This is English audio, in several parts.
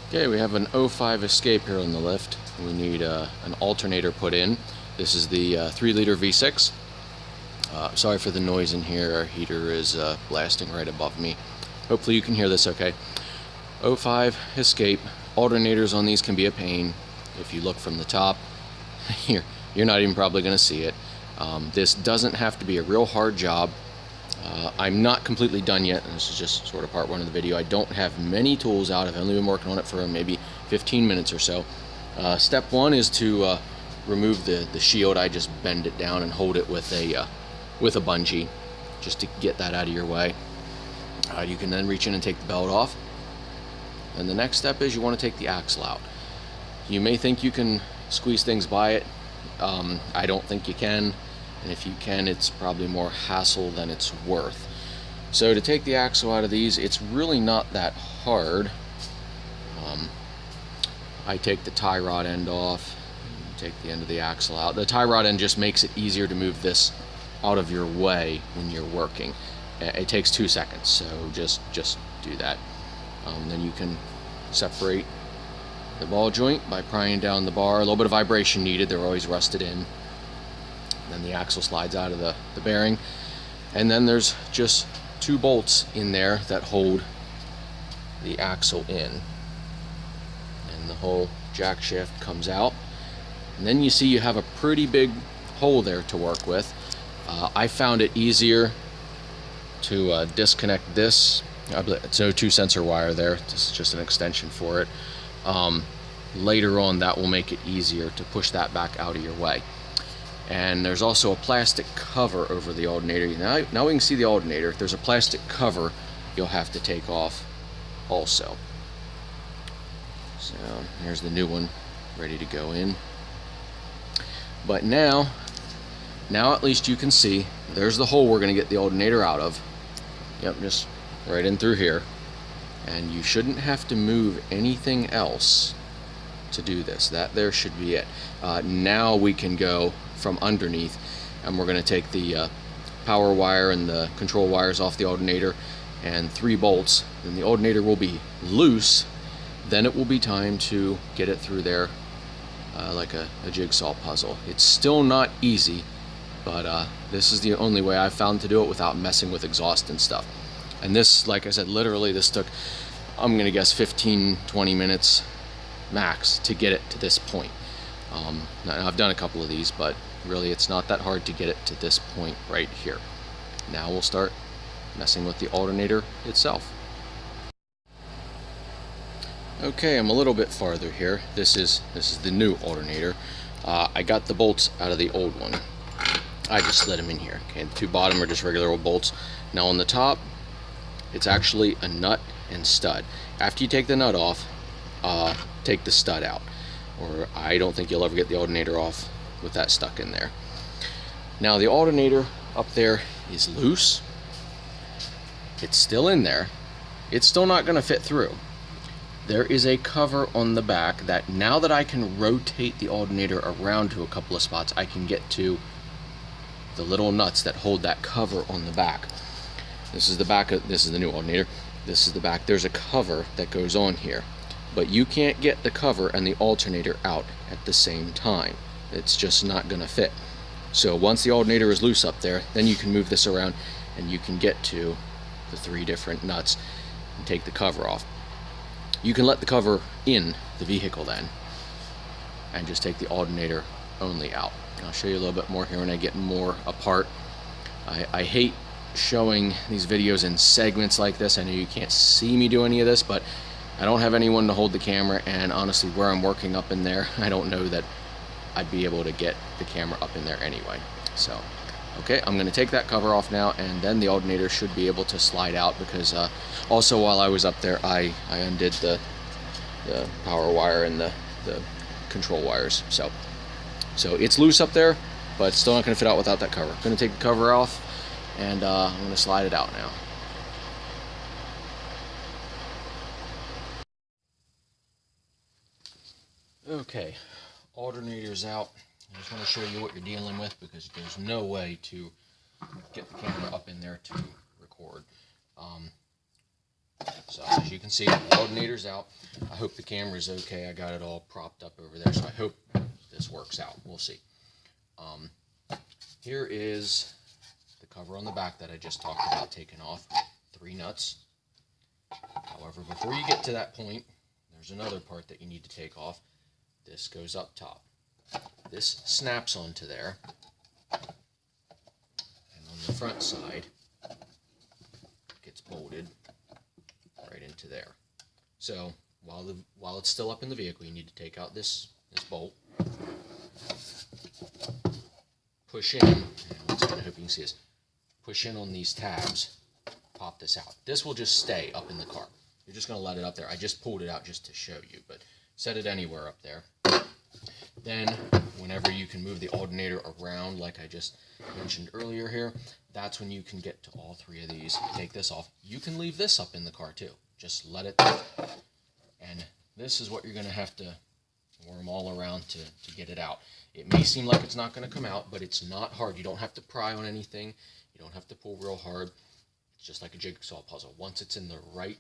Okay, we have an 05 escape here on the lift. We need an alternator put in. This is the 3-liter V6. Sorry for the noise in here. Our heater is blasting right above me. Hopefully you can hear this okay. 05 escape. Alternators on these can be a pain. If you look from the top, you're not even probably going to see it. This doesn't have to be a real hard job. I'm not completely done yet, and this is just sort of part one of the video. I don't have many tools out. I've only been working on it for maybe 15 minutes or so. Step one is to remove the shield. I just bend it down and hold it with a bungee just to get that out of your way. You can then reach in and take the belt off. And the next step is you want to take the axle out. You may think you can squeeze things by it. I don't think you can. And if you can, it's probably more hassle than it's worth. So to take the axle out of these, it's really not that hard. I take the tie rod end off, take the end of the axle out. The tie rod end just makes it easier to move this out of your way when you're working. It takes 2 seconds, so just do that. Then you can separate the ball joint by prying down the bar. A little bit of vibration needed, they're always rusted in. Then the axle slides out of the bearing, and then there's just 2 bolts in there that hold the axle in, and the whole jack shaft comes out, and then you see you have a pretty big hole there to work with. I found it easier to disconnect this. It's no 2 sensor wire there, this is just an extension for it. Later on that will make it easier to push that back out of your way. And there's also a plastic cover over the alternator. Now we can see the alternator. There's a plastic cover you'll have to take off also. So here's the new one ready to go in. But now at least you can see there's the hole we're going to get the alternator out of. Yep, just right in through here. And you shouldn't have to move anything else to do this. That there should be it. Now we can go from underneath, and we're going to take the power wire and the control wires off the alternator and 3 bolts. Then the alternator will be loose. Then it will be time to get it through there like a jigsaw puzzle. It's still not easy, but this is the only way I've found to do it without messing with exhaust and stuff. And this, like I said, literally this took, I'm gonna guess 15-20 minutes max to get it to this point. Now I've done a couple of these, but really it's not that hard to get it to this point right here. Now we'll start messing with the alternator itself. Okay, I'm a little bit farther here. This is the new alternator. I got the bolts out of the old one. I just slid them in here. Okay, the 2 bottom are just regular old bolts. Now on the top, it's actually a nut and stud. After you take the nut off, take the stud out, or I don't think you'll ever get the alternator off with that stuck in there. Now the alternator up there is loose. It's still in there. It's still not going to fit through. There is a cover on the back that, now that I can rotate the alternator around to a couple of spots, I can get to the little nuts that hold that cover on the back. This is the back of, this is the new alternator. This is the back. There's a cover that goes on here, but you can't get the cover and the alternator out at the same time. It's just not going to fit. So once the alternator is loose up there, then you can move this around and you can get to the 3 different nuts and take the cover off. You can let the cover in the vehicle then and just take the alternator only out. I'll show you a little bit more here when I get more apart. I hate showing these videos in segments like this. I know you can't see me do any of this, but I don't have anyone to hold the camera, and honestly where I'm working up in there, I don't know that I'd be able to get the camera up in there anyway. So okay, I'm going to take that cover off now, and then the alternator should be able to slide out, because also while I was up there I undid the power wire and the control wires. So it's loose up there, but still not going to fit out without that cover. I'm going to take the cover off, and I'm going to slide it out now. Okay, alternator's out. I just want to show you what you're dealing with, because there's no way to get the camera up in there to record. So as you can see, the alternator's out. I hope the camera's okay. I got it all propped up over there, so I hope this works out. We'll see. Here is the cover on the back that I just talked about taking off. 3 nuts. However, before you get to that point, there's another part that you need to take off. This goes up top. This snaps onto there. And on the front side, it gets bolted right into there. So while it's still up in the vehicle, you need to take out this bolt. Push in, and once again, I hope you can see this. Push in on these tabs, pop this out. This will just stay up in the car. You're just going to let it up there. I just pulled it out just to show you, but set it anywhere up there. Then, whenever you can move the alternator around, like I just mentioned earlier here, that's when you can get to all 3 of these. Take this off. You can leave this up in the car too. Just let it, and this is what you're going to have to worm all around to get it out. It may seem like it's not going to come out, but it's not hard. You don't have to pry on anything. You don't have to pull real hard. It's just like a jigsaw puzzle. Once it's in the right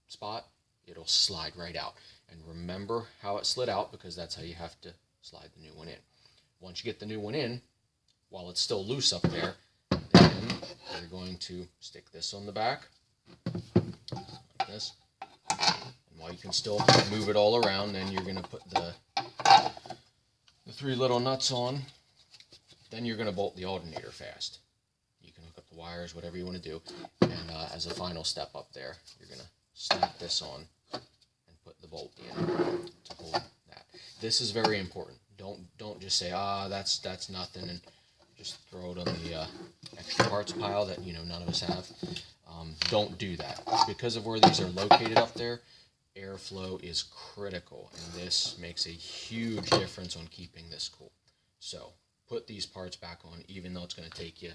spot, it'll slide right out. And remember how it slid out, because that's how you have to slide the new one in. Once you get the new one in, while it's still loose up there, then you're going to stick this on the back, like this. And while you can still move it all around, then you're going to put the 3 little nuts on. Then you're going to bolt the alternator fast. You can hook up the wires, whatever you want to do. And as a final step up there, you're going to snap this on and put the bolt in to hold that. This is very important. Don't just say, that's nothing, and just throw it on the extra parts pile that none of us have. Don't do that. Because of where these are located up there, airflow is critical, and this makes a huge difference on keeping this cool. So put these parts back on, even though it's going to take you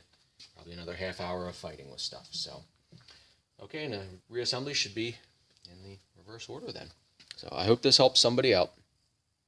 probably another half hour of fighting with stuff. So okay, and a reassembly should be in the reverse order then. So I hope this helps somebody out.